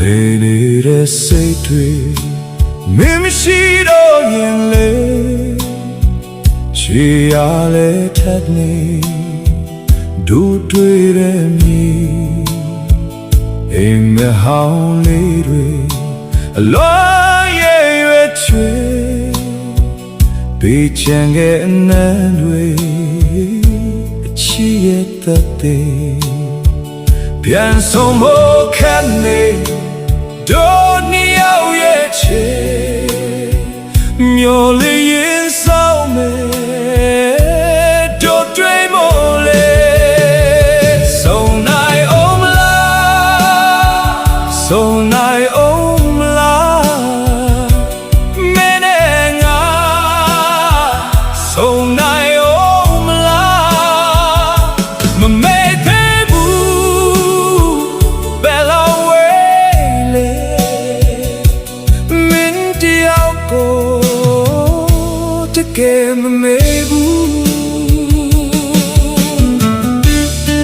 လေနေတဲ့စိတ်တွေမင်းမရှိတော့ရင်လေချီရလဲထက်နေဒူတွေ့တဲ့မြေအိမ်မဟောင်းလေးတွေအလောရဲ့ရွယ်ချွေဘေးချမ်းကအနံ့တွေအချီရဲ့သက်သေးပြန်ဆုံးဖို့ခက်နေတို့နှစ်ယောက်ရဲ့ချေမျောလေးရင်ဆောင်မယ်တို့တွေ့မို့လေဆုံနိုင်အောင်မလားဆုံနိုင်အောင်မလားမင်းနဲ့ငါဆုံနိုင်အောင်မလားမမေ့သေးဘူးဘယ်လောက်ဝေးလေမင်းတယောက်ကိုတကယ်မမေ့